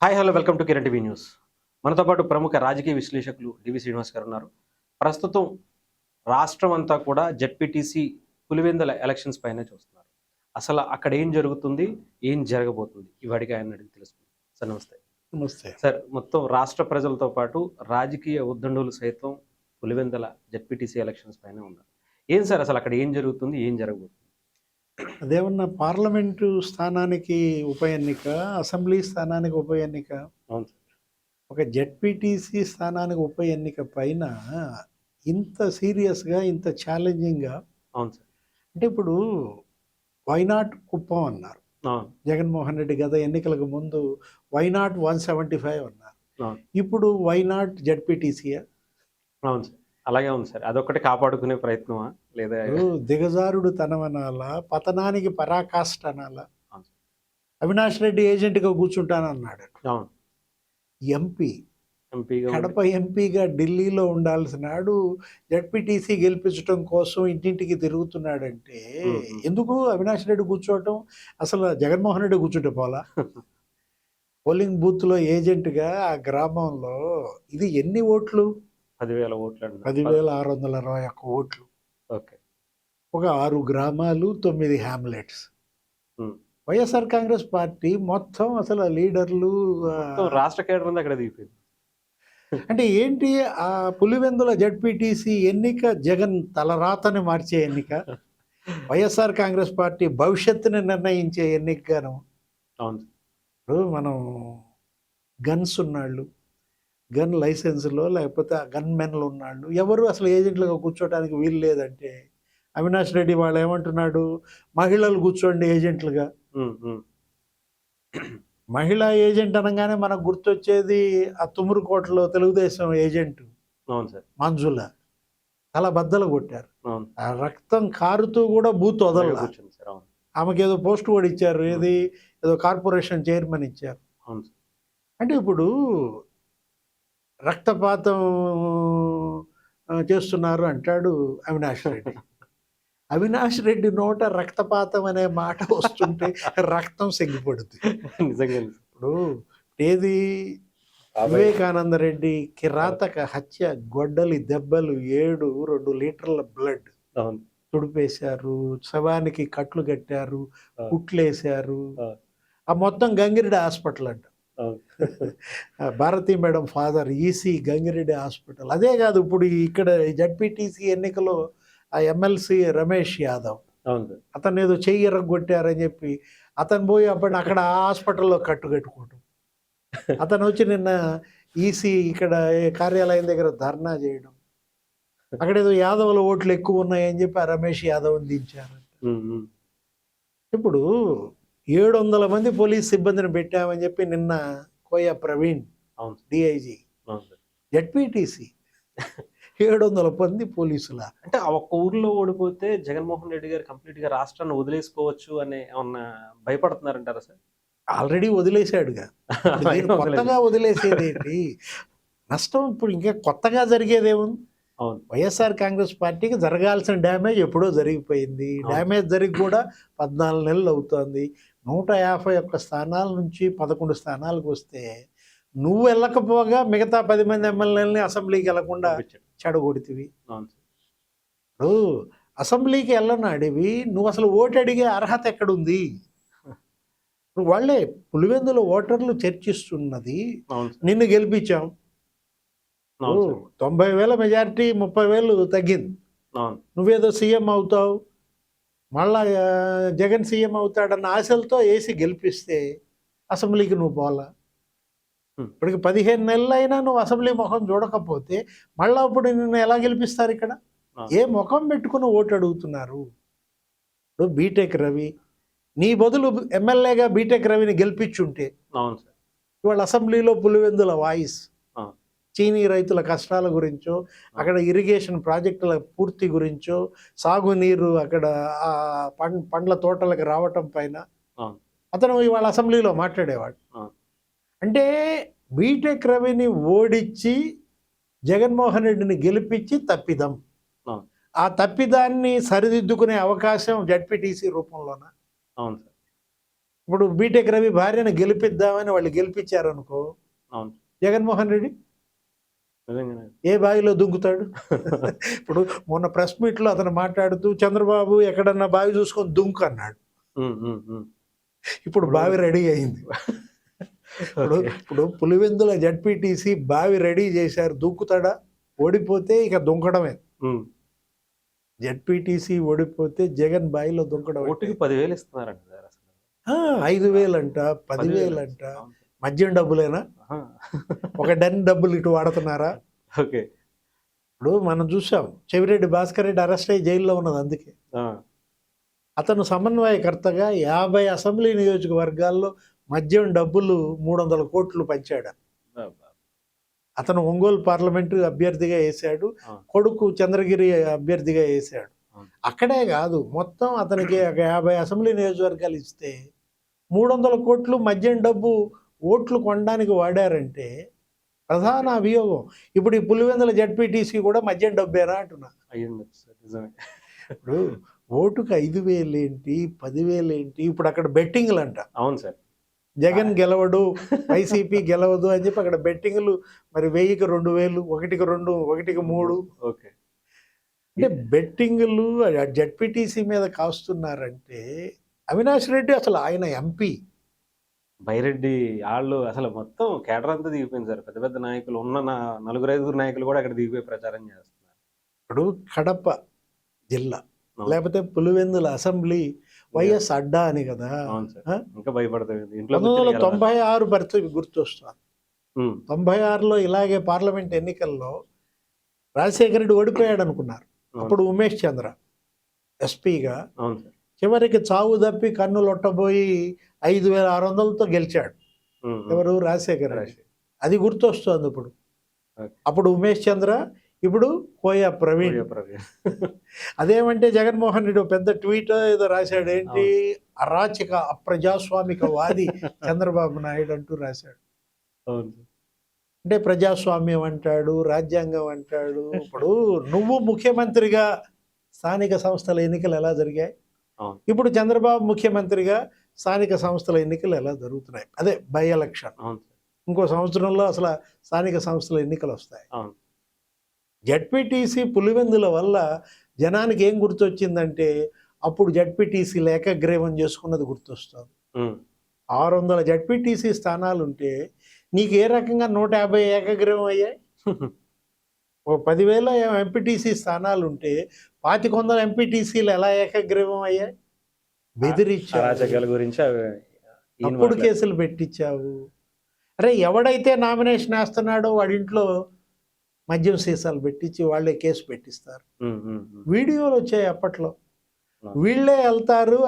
Hi hello welcome to Kiran TV news. మనతో పాటు ప్రముఖ రాజకీయ విశ్లేషకులు డివి శ్రీనివాస్ గారు ఉన్నారు. ప్రస్తుతం రాష్ట్రం అంతా కూడా జెడ్పీటీసీ పులివెందుల ఎలక్షన్స్ పైనే చూస్తున్నారు. అసలు అక్కడ ఏం జరుగుతుంది, ఏం జరగబోతుంది, ఇవాడికి ఆయన అడిగి తెలుసుకుందాం. సార్ నమస్తే. నమస్తే. సార్, మొత్తం రాష్ట్ర ప్రజలతో పాటు రాజకీయ ఉద్దండులు సైతం పులివెందుల జెడ్పీటీసీ ఎలక్షన్స్ పైనే ఉన్నారు. ఏం సార్ అసలు అక్కడ ఏం జరుగుతుంది, ఏం జరగబోతుంది? అదేమన్నా పార్లమెంటు స్థానానికి ఉప ఎన్నిక, అసెంబ్లీ స్థానానికి ఉప ఎన్నిక, అవును సార్. ఒక జెడ్పీటీసీ స్థానానికి ఉప ఎన్నిక పైన ఇంత సీరియస్గా, ఇంత ఛాలెంజింగ్గా. అవును సార్. అంటే ఇప్పుడు వైనాట్ కుప్పం అన్నారు అవును. జగన్మోహన్ రెడ్డి గత ఎన్నికలకు ముందు, వైనాట్ 175 అన్నారు. అవును. ఇప్పుడు వైనాట్ జెడ్పీటీసీయా? అవును సార్, అలాగే ఉంది సార్. అదొక్కటి కాపాడుకునే ప్రయత్నమా లేదా? దిగజారుడు తనమనాలా, పతనానికి పరాకాష్ట అనాలా? అవును సార్. అవినాష్ రెడ్డి ఏజెంట్గా కూర్చుంటానన్నాడు. అవును. ఎంపీగా కడప ఎంపీగా ఢిల్లీలో ఉండాల్సినాడు జడ్పీటీసీ గెలిపించడం కోసం ఇంటింటికి తిరుగుతున్నాడంటే ఎందుకు అవినాష్ రెడ్డి కూర్చోవటం? అసలు జగన్మోహన్ రెడ్డి కూర్చుంటే పోలా? పోలింగ్ బూత్లో ఏజెంట్గా ఆ గ్రామంలో ఇది ఎన్ని ఓట్లు? 10,000 ఓట్లు. 10,621 ఓట్లు. ఓకే. ఒక 6 గ్రామాలు, 9 హ్యామ్లెట్స్. వైఎస్ఆర్ కాంగ్రెస్ పార్టీ మొత్తం అసలు లీడర్లు, రాష్ట్ర కేడర్ ఉంది అక్కడ దిగిపోయింది. అంటే ఏంటి ఆ పులివెందుల జడ్పీటీసీ ఎన్నిక జగన్ తలరాతని మార్చే ఎన్నిక, వైఎస్ఆర్ కాంగ్రెస్ పార్టీ భవిష్యత్తుని నిర్ణయించే ఎన్నికగాను. అవును. ఇప్పుడు మనం గన్స్ ఉన్నాళ్ళు, గన్ లైసెన్స్లో లేకపోతే గన్ మెన్లు ఉన్నాళ్ళు ఎవరు అసలు ఏజెంట్లుగా కూర్చోడానికి వీలు లేదంటే, అవినాష్ రెడ్డి వాళ్ళు ఏమంటున్నాడు, మహిళలు కూర్చోండి ఏజెంట్లుగా. మహిళా ఏజెంట్ అనగానే మనకు గుర్తొచ్చేది ఆ తుమ్మురుకోటలో తెలుగుదేశం ఏజెంట్. అవును సార్. మంజుల తల బద్దలు కొట్టారు. అవును. ఆ రక్తం కారుతూ కూడా బూత్ వదల. ఆమెకి ఏదో పోస్ట్ కూడా ఇచ్చారు, ఏది ఏదో కార్పొరేషన్ చైర్మన్ ఇచ్చారు. అవును. అంటే ఇప్పుడు రక్తపాతం చేస్తున్నారు అంటాడు అవినాష్ రెడ్డి. అవినాష్ రెడ్డి నోట రక్తపాతం అనే మాట వస్తుంటే రక్తం సెగ్గిపడుతుంది నిజంగా. ఇప్పుడు ఏది వివేకానంద రెడ్డి కిరాతక హత్య, గొడ్డలి దెబ్బలు, 2 లీటర్ల బ్లడ్ తుడిపేశారు, శవానికి కట్లు కట్టారు, కుట్లేశారు. ఆ మొత్తం గంగిరెడ్డి హాస్పిటల్ అంట. Bharathi madam father EC Gangireddy hospital. అదే కాదు, ఇప్పుడు ఇక్కడ జడ్పీటీసీ ఎన్నికలో ఆ ఎమ్మెల్సీ రమేష్ యాదవ్, అతను ఏదో చెయ్యి ఎరగొట్టారని చెప్పి అతను పోయి అప్పుడు అక్కడ ఆ హాస్పిటల్లో కట్టుకోవటం. అతను వచ్చి నిన్న ఈసీ ఇక్కడ కార్యాలయం దగ్గర ధర్నా చేయడం, అక్కడ ఏదో యాదవుల ఓట్లు ఎక్కువ ఉన్నాయని చెప్పి ఆ రమేష్ యాదవ్ని దించారు. ఇప్పుడు 700 మంది పోలీస్ సిబ్బందిని పెట్టామని చెప్పి నిన్న కోయ ప్రవీణ్ డిఐజీ, జడ్పీటీసీ 700 మంది పోలీసుల. అంటే ఆ ఒక్క ఊర్లో ఓడిపోతే జగన్మోహన్ రెడ్డి గారు కంప్లీట్ గా రాష్ట్రాన్ని వదిలేసుకోవచ్చు అని ఏమన్నా భయపడుతున్నారంటారా సార్? ఆల్రెడీ వదిలేశాడుగా, కొత్తగా వదిలేసేదేంటి? నష్టం ఇప్పుడు ఇంకా కొత్తగా జరిగేదేముంది? అవును. వైఎస్ఆర్ కాంగ్రెస్ పార్టీకి జరగాల్సిన డ్యామేజ్ ఎప్పుడో జరిగిపోయింది. డ్యామేజ్ జరిగి కూడా 14 నెలలు అవుతుంది. 151 స్థానాల నుంచి 11 స్థానాలకు వస్తే నువ్వు వెళ్ళకపోగా మిగతా 10 మంది ఎమ్మెల్యేలని అసెంబ్లీకి వెళ్లకుండా చెడగొడితివి. ఇప్పుడు అసెంబ్లీకి వెళ్ళనాడివి, నువ్వు అసలు ఓటు అడిగే అర్హత ఎక్కడుంది? వాళ్ళే పులివెందుల ఓటర్లు చర్చిస్తున్నది, నిన్ను గెలిపించాం, 90,000 మెజారిటీ 30,000 తగ్గింది, నువ్వేదో సీఎం అవుతావు, మళ్ళా జగన్ సీఎం అవుతాడన్న ఆశలతో వేసి గెలిపిస్తే అసెంబ్లీకి నువ్వు పోలా. ఇప్పటికి 15 నెలలు అయినా నువ్వు అసెంబ్లీ ముఖం చూడకపోతే మళ్ళీ అప్పుడు నిన్ను ఎలా గెలిపిస్తారు? ఇక్కడ ఏ ముఖం పెట్టుకుని ఓటు అడుగుతున్నారు? ఇప్పుడు బీటెక్ రవి, నీ బదులు ఎమ్మెల్యేగా బీటెక్ రవిని గెలిపించుంటే ఇవాళ అసెంబ్లీలో పులివెందుల వాయిస్ చీనీ రైతుల కష్టాల గురించో, అక్కడ ఇరిగేషన్ ప్రాజెక్టుల పూర్తి గురించో, సాగునీరు అక్కడ పండ్ల తోటలకు రావటం పైన అతను ఇవాళ అసెంబ్లీలో మాట్లాడేవాడు. అంటే బీటెక్ రవిని ఓడించి జగన్మోహన్ రెడ్డిని గెలిపించి తప్పిదం, ఆ తప్పిదాన్ని సరిదిద్దుకునే అవకాశం జడ్పీటీసీ రూపంలోన. అవును సార్. ఇప్పుడు బీటెక్ రవి భార్యను గెలిపిద్దామని వాళ్ళు గెలిపించారు అనుకో, అవును జగన్మోహన్ రెడ్డి నిజంగానే. ఏ బావిలో దుంకుతాడు? ఇప్పుడు మొన్న ప్రెస్ మీట్లో అతను మాట్లాడుతూ చంద్రబాబు ఎక్కడన్నా బావి చూసుకొని దుంకు అన్నాడు. ఇప్పుడు బావి రెడీ అయింది. ఇప్పుడు ఓకే. ఇప్పుడు పులివెందుల జడ్పీటీసీ బావి రెడీ చేశారు, దూకుతాడా? ఓడిపోతే ఇక దుంకడమే. జడ్పీటీసీ ఓడిపోతే జగన్ బావిలో దుంకడం. ఓటుకి 10,000 ఇస్తున్నారంట సార్ అసలు. 5,000 అంట, 10,000 10,000 అంట. అవును. మద్యం డబ్బులేనా? ఆహా. ఒక డన్ డబ్బులు ఇటు వాడుతున్నారా? ఓకే. ఇప్పుడు మనం చూసాం, చెవిరెడ్డి భాస్కర్ రెడ్డి అరెస్ట్ అయ్యి జైల్లో ఉన్నది అందుకే. ఆ, అతను సమన్వయకర్తగా 50 అసెంబ్లీ నియోజకవర్గాల్లో మద్యం డబ్బులు 300 కోట్లు పంచాడు. బా, బా. అతను ఒంగోలు పార్లమెంటు అభ్యర్థిగా వేశాడు, ఆ, కొడుకు చంద్రగిరి అభ్యర్థిగా వేశాడు. అవును. అక్కడే కాదు, మొత్తం అతనికి ఒక 50 అసెంబ్లీ నియోజకవర్గాలు ఇస్తే 300 కోట్లు మద్యం డబ్బు ఓట్లు కొనడానికి వాడారంటే ప్రధాన అభియోగం. ఇప్పుడు ఈ పులివెందుల జడ్పీటీసీ కూడా మద్యం డబ్బేనా అంటున్నా. అయ్యుండొచ్చు సార్, నిజమే. ఇప్పుడు ఓటుకు 5,000 ఏంటి, 10,000 ఏంటి? ఇప్పుడు అక్కడ బెట్టింగ్లు అంట. అవును సార్. జగన్ గెలవడు, వైసీపీ గెలవదు అని చెప్పి అక్కడ బెట్టింగ్లు. మరి 1000కి 2,000, 1కి 2, 1కి 3. ఓకే. అంటే బెట్టింగ్లు జడ్పీటీసీ మీద కాస్తున్నారంటే అవినాష్ రెడ్డి అసలు ఆయన ఎంపీ. బైరెడ్డి వాళ్ళు అసలు మొత్తం కేడర్ అంతా దిగిపోయింది సార్. పెద్ద పెద్ద నాయకులు ఉన్న 4-5 నాయకులు కూడా అక్కడ దిగిపోయి ప్రచారం చేస్తున్నారు. ఇప్పుడు కడప జిల్లా అవును. లేకపోతే పులివెందుల అసెంబ్లీ వైఎస్ అడ్డా అని కదా. అవును సార్. ఆ? ఇంకా భయపడతాయి ఇంట్లో కూర్చొని గెలవాలి. 1996 పరిస్థితి గుర్తొస్తుంది. ఉమ్, 96లో ఇలాగే పార్లమెంట్ ఎన్నికల్లో రాజశేఖర రెడ్డి ఓడిపోయాడు అనుకున్నారు. అవును. అప్పుడు ఉమేష్ చంద్ర ఎస్పీగా అవును సార్. చివరికి చావు తప్పి కన్ను లొట్టబోయి 5,600తో గెలిచాడు. ఉమ్, ఉమ్. ఎవరు? రాజశేఖర రెడ్డి. రాజశేఖర్. అది గుర్తొస్తుంది ఇప్పుడు. ఓకే. అప్పుడు ఉమేష్ చంద్ర, ఇప్పుడు కోయ ప్రవీణ్. ప్రవీణ్. అదేమంటే జగన్మోహన్ రెడ్డి ఒక పెద్ద ట్వీట్ ఏదో రాశాడు. ఏంటి? అరాచక అప్రజాస్వామిక వాది చంద్రబాబు నాయుడు అంటూ రాశాడు. అవును సార్. అంటే ప్రజాస్వామ్యం అంటాడు, రాజ్యాంగం అంటాడు. ఇప్పుడు నువ్వు ముఖ్యమంత్రిగా స్థానిక సంస్థల ఎన్నికలు ఎలా జరిగాయి? అవును. ఇప్పుడు చంద్రబాబు ముఖ్యమంత్రిగా స్థానిక సంస్థల ఎన్నికలు ఎలా జరుగుతున్నాయి? అదే బై ఎలక్షన్. అవును సార్. ఇంకో సంవత్సరంలో అసలు స్థానిక సంస్థల ఎన్నికలు వస్తాయి. అవును. జడ్పీటీసీ పులివెందుల వల్ల జనానికి ఏం గుర్తొచ్చిందంటే అప్పుడు జడ్పీటీసీ ఏకగ్రీవం చేసుకున్నది గుర్తొస్తుంది. ఉమ్, 600 జడ్పీటీసీ స్థానాలు ఉంటే నీకు ఏ రకంగా 150 ఏకగ్రీవం అయ్యాయి? ఒక 10,000 ఎంపీటీసీ స్థానాలు ఉంటే 2,500 ఎంపీటీసీలు ఎలా ఏకగ్రీవం అయ్యాయి? బెదిరించావు, అరాచకాల గురించి ఈయన అప్పుడు మాట్లాడు- కేసులు పెట్టించావు. అరే ఎవడైతే నామినేషన్ వేస్తున్నాడో వాడి ఇంట్లో మద్యం సీసాలు పెట్టించి వాళ్ళే కేసు పెట్టిస్తారు. ఉమ్, ఉమ్, ఉమ్. వీడియోలు వచ్చాయి అప్పట్లో. ఆ. వీళ్ళే వెళ్తారు,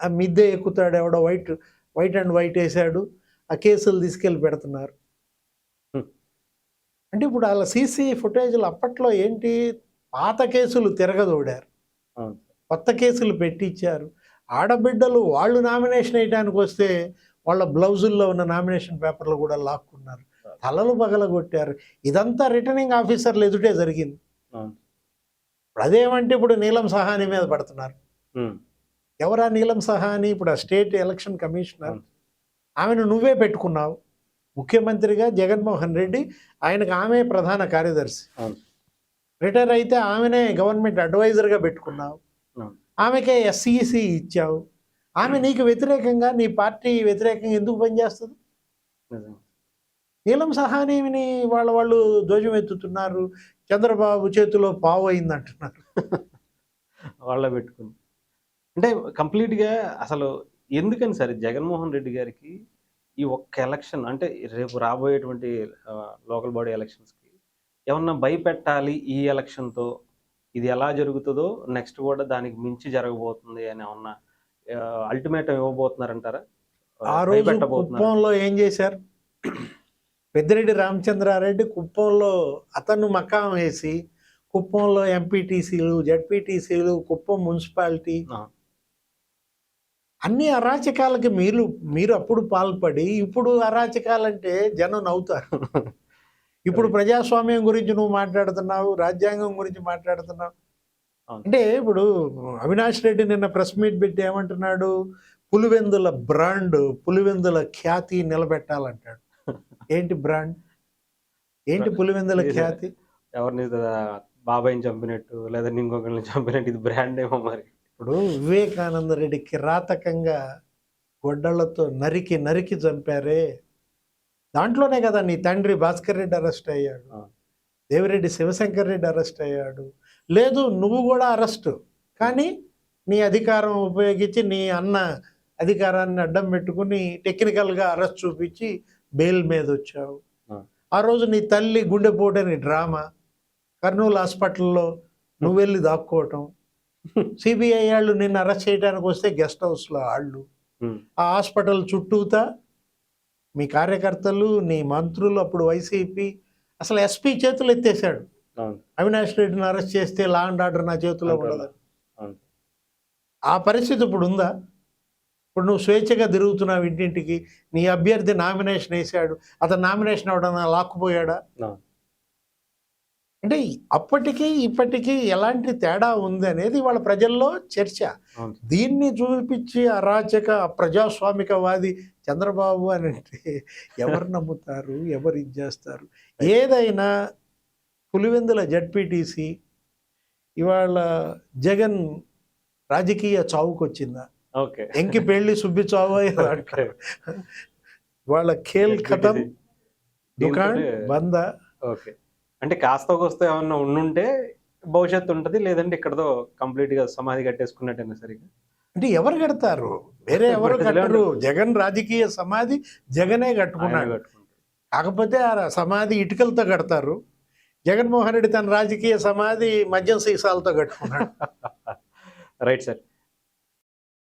ఆ మిద్దె ఎక్కుతాడు ఎవడో, వైట్ అండ్ వైట్ వేసాడు, ఆ కేసులు తీసుకెళ్ళి పెడుతున్నారు. హ్మ్. అంటే ఇప్పుడు అలా సీసీ ఫుటేజ్లు అప్పట్లో ఏంటి, పాత కేసులు తిరగదోడారు, అవును. కొత్త కేసులు పెట్టించారు. ఆడబిడ్డలు వాళ్ళు నామినేషన్ వేయడానికి వస్తే వాళ్ళ బ్లౌజుల్లో ఉన్న నామినేషన్ పేపర్లు కూడా లాక్కున్నారు, తలలు పగలగొట్టారు. ఇదంతా రిటర్నింగ్ ఆఫీసర్లు ఎదుటే జరిగింది. అవును. ఇప్పుడు అదేమంటే ఇప్పుడు నీలం సహాని మీద పడుతున్నారు. ఉమ్, ఎవరా నీలం సహాని? ఇప్పుడు ఆ స్టేట్ ఎలక్షన్ కమిషనర్. అవును. ఆమెను నువ్వే పెట్టుకున్నావు ముఖ్యమంత్రిగా. జగన్మోహన్ రెడ్డి, ఆయనకు ఆమె ప్రధాన కార్యదర్శి. అవును. రిటైర్ అయితే ఆమెనే గవర్నమెంట్ అడ్వైజర్గా పెట్టుకున్నావు. అవును. ఆమెకే ఎస్ఈసి ఇచ్చావు. ఆమె నీకు వ్యతిరేకంగా, నీ పార్టీ వ్యతిరేకంగా ఎందుకు పనిచేస్తుంది? నిజంగా. నీలం సహానీని వాళ్ళు ధ్వజం ఎత్తుతున్నారు. చంద్రబాబు చేతిలో పావు అయింది అంటున్నారు. వాళ్ళ పెట్టుకుని అంటే కంప్లీట్గా అసలు ఎందుకని సార్ జగన్మోహన్ రెడ్డి గారికి ఈ ఒక్క ఎలక్షన్ అంటే రేపు రాబోయేటువంటి లోకల్ బాడీ ఎలక్షన్స్కి ఏమన్నా భయపెట్టాలి ఈ ఎలక్షన్తో, ఇది ఎలా జరుగుతుందో నెక్స్ట్ కూడా దానికి మించి జరగబోతుంది అని ఏమన్నా అల్టిమేటం ఇవ్వబోతున్నారంటారా? ఆ రోజు కుప్పంలో ఏం చేశారు? పెద్దిరెడ్డి రామచంద్రారెడ్డి కుప్పంలో అతను మకాం వేసి కుప్పంలో ఎంపీటీసీలు, జడ్పీటీసీలు, కుప్పం మున్సిపాలిటీ అన్ని అరాచకాలకి మీరు అప్పుడు పాల్పడి ఇప్పుడు అరాచకాలంటే జనం నవ్వుతారు. ఇప్పుడు ప్రజాస్వామ్యం గురించి నువ్వు మాట్లాడుతున్నావు, రాజ్యాంగం గురించి మాట్లాడుతున్నావు. అంటే ఇప్పుడు అవినాష్ రెడ్డి నిన్న ప్రెస్ మీట్ పెట్టి ఏమంటున్నాడు? పులివెందుల బ్రాండ్, పులివెందుల ఖ్యాతి నిలబెట్టాలంటాడు. ఏంటి బ్రాండ్? ఏంటి పులివెందుల ఇది ఖ్యాతి? ఎవరిని బాబాయిని చంపినట్టు లేదా ఇంకొకరిని చంపినట్టు ఇది బ్రాండ్ ఏమో మరి. ఇప్పుడు వివేకానంద రెడ్డి కిరాతకంగా గొడ్డళ్లతో నరికి నరికి చంపారే, దాంట్లోనే కదా నీ తండ్రి భాస్కర్ రెడ్డి అరెస్ట్ అయ్యాడు, ఆ. దేవిరెడ్డి శివశంకర్ రెడ్డి అరెస్ట్ అయ్యాడు. లేదు నువ్వు కూడా అరెస్టు, కానీ నీ అధికారం ఉపయోగించి నీ అన్న అధికారాన్ని అడ్డం పెట్టుకుని టెక్నికల్గా అరెస్ట్ చూపించి బెయిల్ మీద వచ్చావు. ఆ. ఆ రోజు నీ తల్లి గుండెపోటని డ్రామా, కర్నూలు హాస్పిటల్లో నువ్వు వెళ్ళి దాక్కోవటం, సిబిఐ వాళ్ళు నిన్ను అరెస్ట్ చేయడానికి వస్తే గెస్ట్ హౌస్లో వాళ్ళు, ఆ హాస్పిటల్ చుట్టూతా మీ కార్యకర్తలు, నీ మంత్రులు, అప్పుడు వైసీపీ, అసలు ఎస్పీ చేతులు ఎత్తేసాడు. అవినాష్ రెడ్డిని అరెస్ట్ చేస్తే లా అండ్ ఆర్డర్ నా చేతిలో ఉండదు. ఆ పరిస్థితి ఇప్పుడు ఉందా? ఇప్పుడు నువ్వు స్వేచ్ఛగా తిరుగుతున్నావు ఇంటింటికి, నీ అభ్యర్థి నామినేషన్ వేసాడు, అతను నామినేషన్ అవడం లాక్కుపోయాడా? అంటే అప్పటికి ఇప్పటికీ ఎలాంటి తేడా ఉంది అనేది వాళ్ళ ప్రజల్లో చర్చ. దీన్ని చూపించి అరాచక ప్రజాస్వామికవాది చంద్రబాబు అని అంటే ఎవరు నమ్ముతారు, ఎవరు ఇది చేస్తారు? ఏదైనా పులివెందుల జడ్పీటీసీ ఇవాళ జగన్ రాజకీయ చావుకు వచ్చిందా? ఎంకి పెళ్లి సుబ్బి చావు అంటారు. వాళ్ళ ఖేల్ ఖతం, దుకాణ్ బందా. ఓకే, అంటే కాస్త వస్తే ఏమన్నా ఉండుంటే భవిష్యత్తు ఉంటుంది, లేదంటే ఇక్కడతో కంప్లీట్ గా సమాధి కట్టేసుకున్నట్టేనా సరిగ్గా? అంటే ఎవరు కడతారు? వేరే ఎవరు కట్టరు. జగన్ రాజకీయ సమాధి జగనే కట్టుకున్నాడు. కాకపోతే ఆ సమాధి ఇటుకలతో కడతారు. జగన్మోహన్ రెడ్డి తన రాజకీయ సమాధి మద్యం సీసాలతో కట్టుకున్నాడు. Right sir.